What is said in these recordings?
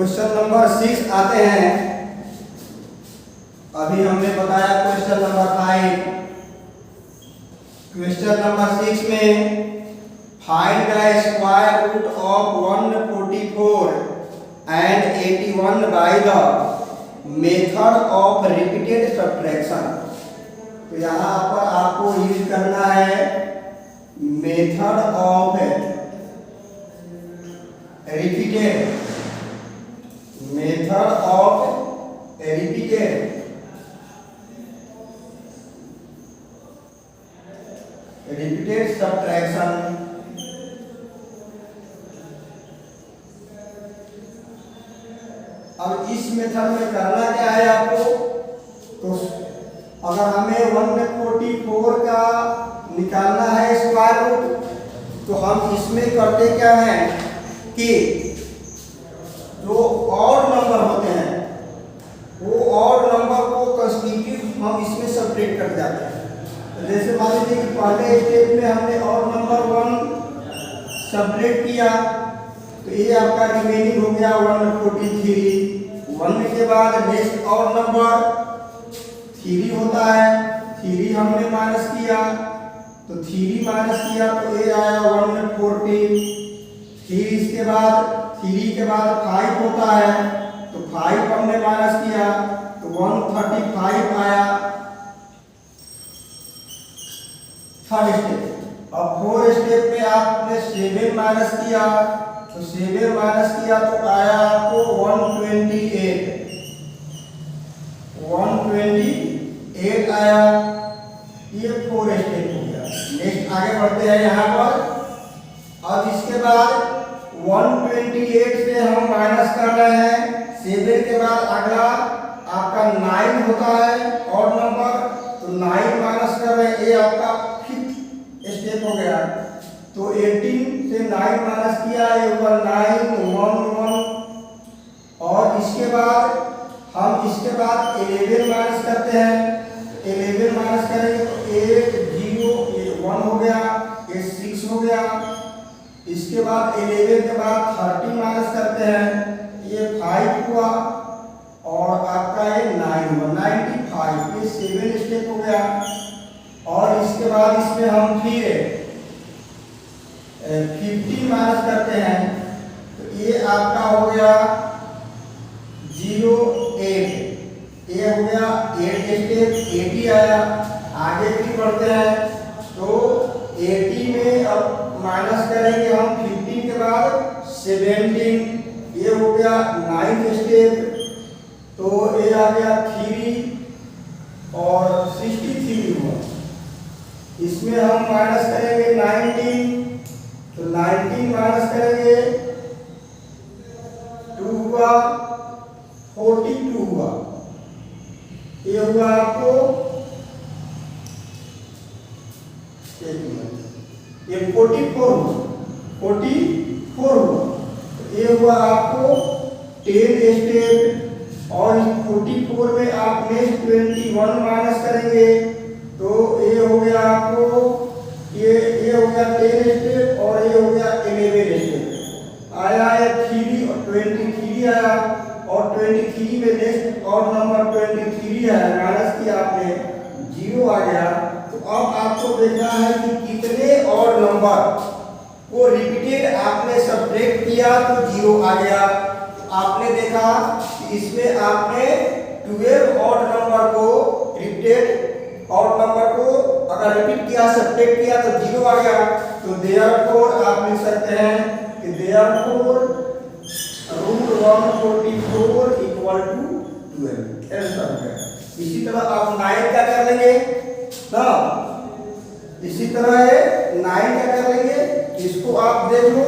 Question number 6 आते हैं। अभी हमने बताया क्वेश्चन नंबर 5। क्वेश्चन नंबर 6 में find the square root of 144 and 81 by the method of repeated subtraction. तो यहाँ पर आपको यूज करना है method of repeated, method of repeated subtraction. अब इस मेथड में करना क्या है आपको, तो अगर हमें 144 का निकालना है स्क्वायर रूट, तो हम इसमें करते क्या हैं कि जो ऑड नंबर होते हैं वो ऑड नंबर को कंस्टिट्यूट हम इसमें सब्ट्रैक्ट कर जाते हैं। तो जैसे मान लीजिए कि पहले स्टेप में हमने ऑड नंबर 1 सब्ट्रैक्ट किया, तो ये आपका रिमेनिंग हो गया 143। 1 के बाद नेक्स्ट ऑड नंबर 3 होता है, 3 हमने माइनस किया, तो 3 माइनस किया तो ये आया 140। फिर इसके बाद 3 के बाद 5 होता है, तो 5 हमने माइनस किया तो 135 आया थर्ड स्टेप। अब फोर्थ स्टेप में आपने 7 माइनस किया, तो 7 माइनस किया तो आया आपको 128 आया। ये फोर्थ स्टेप हो गया। नेक्स्ट आगे बढ़ते हैं यहाँ पर। अब इसके बाद 128 से हम माइनस कर रहे हैं 7 के बाद अगला आपका 9 होता है ऑड नंबर, तो 9 माइनस कर रहे हैं, ये आपका फिफ्थ स्टेप हो गया। तो 18 से 9 माइनस किया, ये हुआ 9 1 1। और इसके बाद हम इसके बाद 11 माइनस करते हैं, 11 माइनस करेंगे तो 8 0 ये 1 हो गया, ये 6 हो गया। इसके बाद 11 के बाद 30 माइनस करते हैं, ये 5 हुआ और आपका ये 9 हुआ 95। ये 7 स्टेप हो गया। और इसके बाद इसमें हम फिर 50 माइनस करते हैं, तो ये आपका हो गया 08। ये हो गया 8 स्टेप, 80 आया। आगे भी बढ़ते हैं तो 80 में अब माइनस करेंगे हम 15 के बाद 17, ये हो गया 9 स्टेप, तो ये आ गया 3 और 63 हुआ। इसमें हम माइनस करेंगे 19, तो 19 माइनस करेंगे 2 हुआ 42 हुआ। ये हुआ आपको ये 44 हुआ। तो ये हुआ आपको 10 स्टेप। और 44 में आप नेक्स्ट 21 माइनस करेंगे, तो ये हो गया आपको ये हो गया 10 स्टेप और ये हो गया 11 स्टेप। आया है 3 और 23 आया, और 23 में नेक्स्ट और नंबर 23 है, माइनस किया आपने 0 आ गया। तो अब आपको देखना है कि कितने और नंबर को रिपीटेड आपने सब्ट्रैक्ट किया तो 0 आ गया। तो आपने देखा कि इसमें आपने 12 ऑड नंबर को रिपीटेड ऑड नंबर को अगर रिपीट किया सब्ट्रैक्ट किया तो 0 आ गया। तो देयरफॉर आप लिख सकते हैं कि देयरफॉर रूट 144 इक्वल टू 12 ऐसा हो गया। इसी तरह आप 9 क्या कर लेंगे ना, इसी तरह है 9 क्या कर लेंगे, इसको आप देख लो।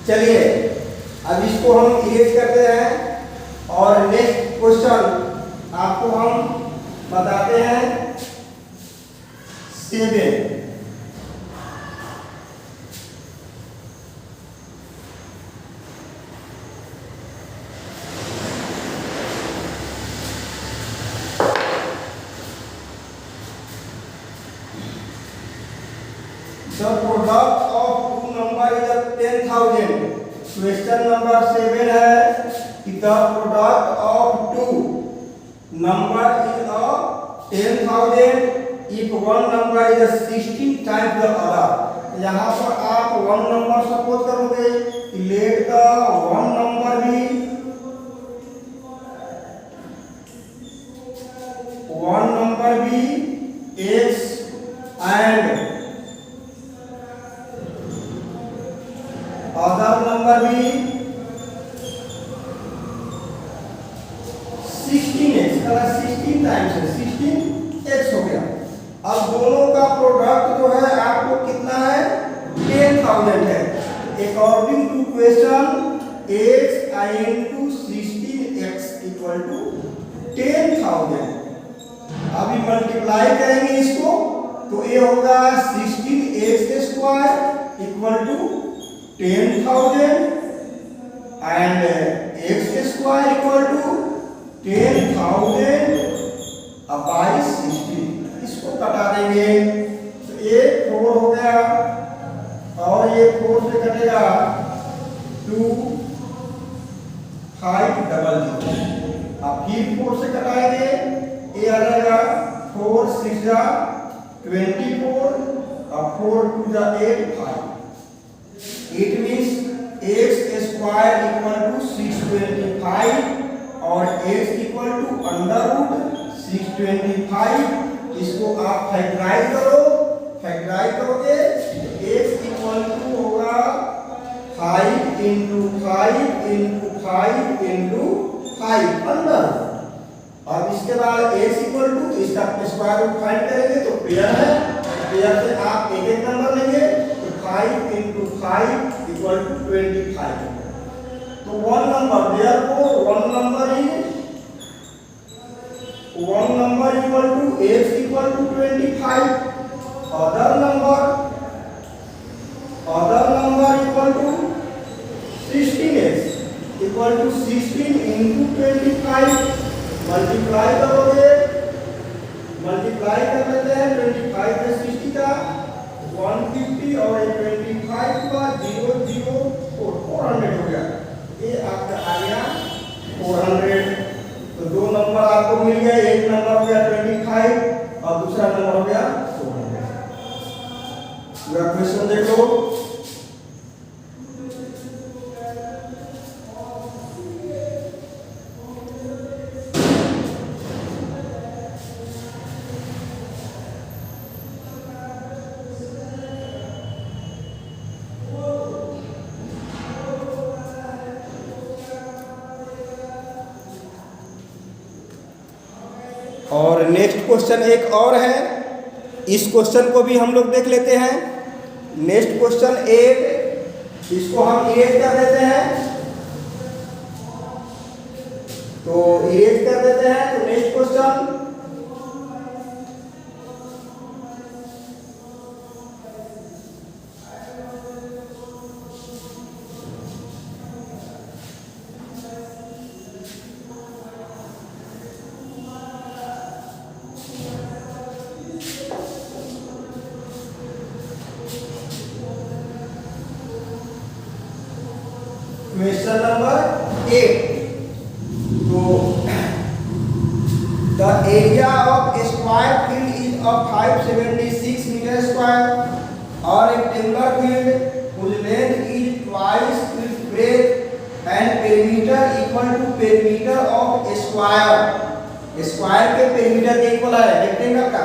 चलिए अब इसको हम इरेज करते हैं और नेक्स्ट क्वेश्चन आपको हम बताते हैं 7। The product of two number is 10,000. Question number 7 है कि the product of two number is 10,000 if one number is 16 times the other. यहाँ पर आप one number सपोज करोगे कि let the one number be x and other number भी 16x, 16 times है, 16x हो गया। अब दोनों का प्रोडक्ट जो है आपको कितना है, 10,000 है। According to question x into 16x equal to 10,000। अभी मल्टीप्लाई करेंगे इसको तो ये होगा 16x square equal to 10,000 and x square equal to 10,000 by 16। इसको कटा देंगे तो ये 4 हो गया और ये 4 से कटेगा 2 5 डबल 0। अब फिर 4 से कटाएंगे, ये आ जाएगा 4 6 जा 24 और 4 2 जा 8 5। It means x square equal to 625 और x equal to under root 625। इसको आप फैक्टराइज करो, फैक्टराइज करोगे x equal to होगा 5 into 5 into 5 into 5 अंडर। अब इसके बाद x equal to इसका स्क्वायर रूट फाइंड करेंगे तो पेयर है, पेयर से आप एक एक नंबर लेंगे 5 into 5 equal to 25। तो one number, therefore one number equal to x equal to 25। other number equal to 16x equal to 16 into 25। Multiply करोगे, मल्टीप्लाई कर लेते हैं 25 में 60 का 150 और 25 का 400 हो गया। ये आपका आ गया 400। तो दो नंबर आपको मिल गया, एक नंबर हो गया 25 और दूसरा नंबर हो गया 400। पूरा क्वेश्चन देख लो। और नेक्स्ट क्वेश्चन एक और है, इस क्वेश्चन को भी हम लोग देख लेते हैं। नेक्स्ट क्वेश्चन 8, इसको हम इरेज कर देते हैं। तो इरेज कर देते हैं तो नेक्स्ट क्वेश्चन क्वेश्चन नंबर 8। तो the area of square field is of 576 metre square और rectangular field whose length is twice its breadth and perimeter equal to perimeter of square। Square के perimeter के equal है rectangle का।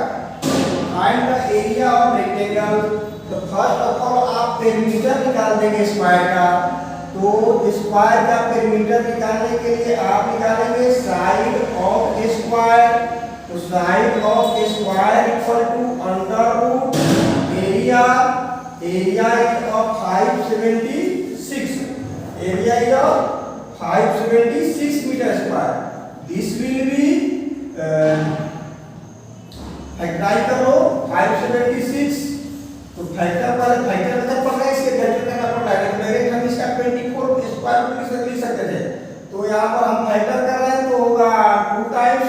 Find the area of rectangle. तो first of all आप perimeter निकाल देंगे square का। तो स्क्वायर का पेरीमीटर निकालने के लिए आप निकालेंगे साइड ऑफ स्क्वायर। तो side of square equal to under root area, area is of 576, area is of 576 metre square. This will be factorise कर लो 576। तो फैक्टर पर फैक्टर मतलब पड़ रहा है, इसके फैक्टर करना पड़ रहा है। डायरेक्ट हम इसका 24 स्क्वायर लिख सकते थे। तो यहाँ पर हम फैक्टर कर रहे हैं तो होगा 2 टाइम्स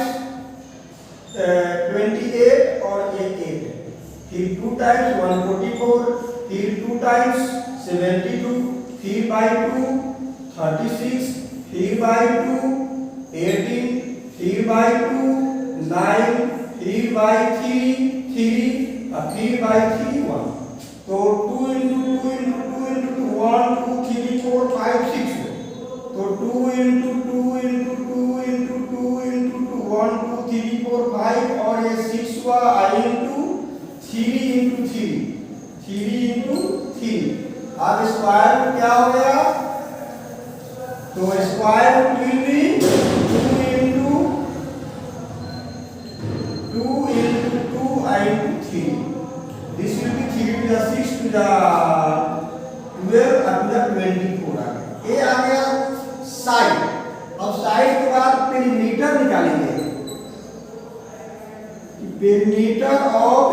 28 और ये 8, फिर 2 टाइम्स 144 फिर 2 टाइम्स 72, फिर बाई 2 36, फिर बाई 2 18, फिर बाई 2 9, फिर बाई 3 3 और फिर बाई 3 1। तो 2 into 2 into 2 into 2 1 2 3 4 5 6। तो 2 into 2 into 2 into 2 into 2 1 2 3 4 5 और ये 6 हुआ I into 3 into 3 3 into 3। अब स्क्वायर रूट क्या हो गया? तो square root will be 2 into 2 into 2 into 3। This will be 3 to the 6 to the 12 up to the 24 आ गया। ये आ गया साइड। अब साइड के बाद पेरीमीटर निकालेंगे। Perimeter of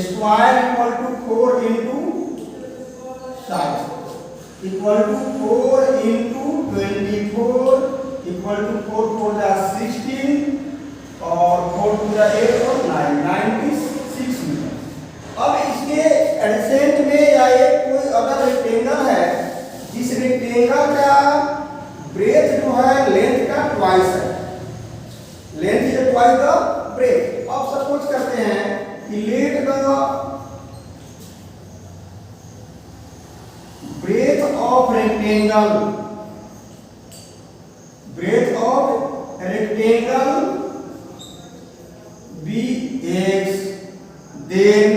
square equal to 4 into side equal to 4 into 24 equal to 4 4 जा 16 और 4 to जा 8 और 9 96 मीटर। अब इसके एडजेसेंट में या एक कोई अगर रेक्टेंगल है जिस रेक्टेंगल का ब्रेथ जो है लेंथ का ट्वाइस है, length is twice the breadth. अब सपोज करते हैं कि let the breadth of rectangle be x, then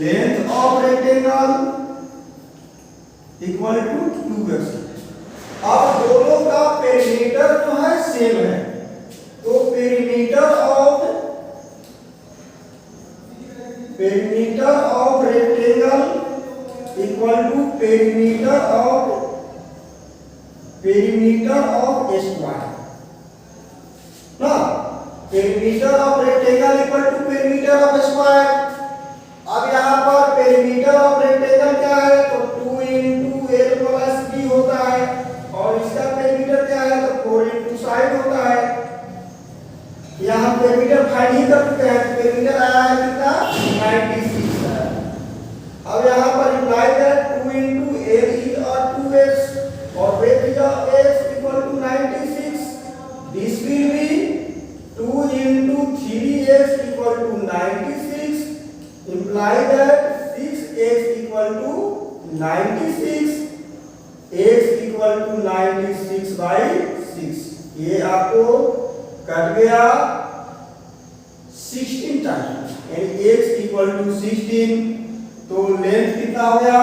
length of rectangle equal to 2x। अब दोनों का पेरीमीटर जो है सेम है, तो perimeter of rectangle equal to perimeter of square ना। Perimeter of rectangle equal to perimeter of square. अब यहाँ पर पेरीमीटर ऑफ रेक्टेंगल क्या है? तो 2 into L plus B होता है और इसका पेरीमीटर क्या है? तो 4 into साइड होता है। यहाँ पेरीमीटर फाइंड ही कर चुके हैं, पेरीमीटर आया है कितना? 96 है। अब यहाँ पर imply that 2 into L is 2x और breadth is x equal to 96। This will be 2 into 3x equal to 96, imply that 6x equal to 96, x equal to 96 by 6। ये आपको कट गया 16 टाइम, यानी x equal to 16। तो length कितना हो गया?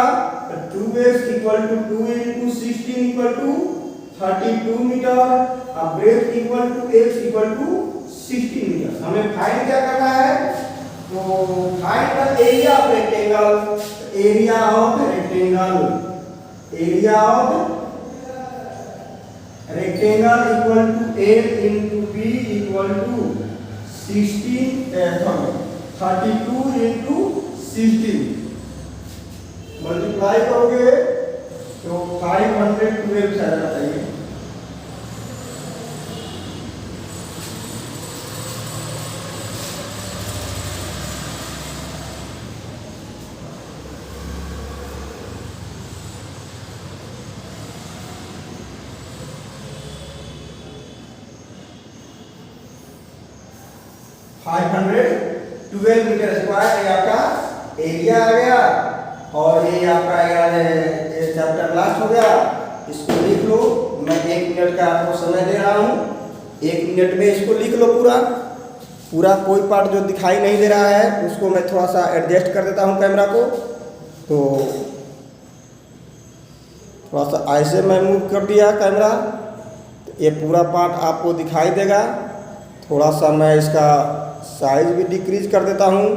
2x equal to 2 into 16 equal to 32 metre. अब breadth equal to x equal to 60 metre. हमें फाइंड क्या करना है? तो find the area of rectangle. Area of rectangle equal to L into B equal to 32 into 16 multiply करोगे तो 512 आना चाहिए। मीटर स्क्वायर ये आपका एरिया आ गया और ये आपका ये चैप्टर लास्ट हो गया। इसको लिख लो। मैं 1 मिनट का आपको समय दे रहा हूँ, 1 मिनट में इसको लिख लो पूरा। कोई पार्ट जो दिखाई नहीं दे रहा है उसको मैं थोड़ा सा एडजस्ट कर देता हूँ कैमरा को, तो थोड़ा सा ऐसे मैं मूव कर दिया कैमरा, तो ये पूरा पार्ट आपको दिखाई देगा। थोड़ा सा मैं इसका साइज भी डिक्रीज कर देता हूँ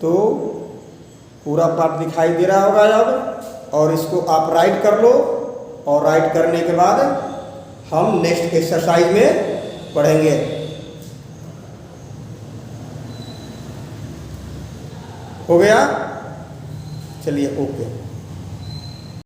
तो पूरा पार्ट दिखाई दे रहा होगा अब। और इसको आप राइट कर लो और राइट करने के बाद हम नेक्स्ट एक्सरसाइज में पढ़ेंगे। हो गया? चलिए ओके।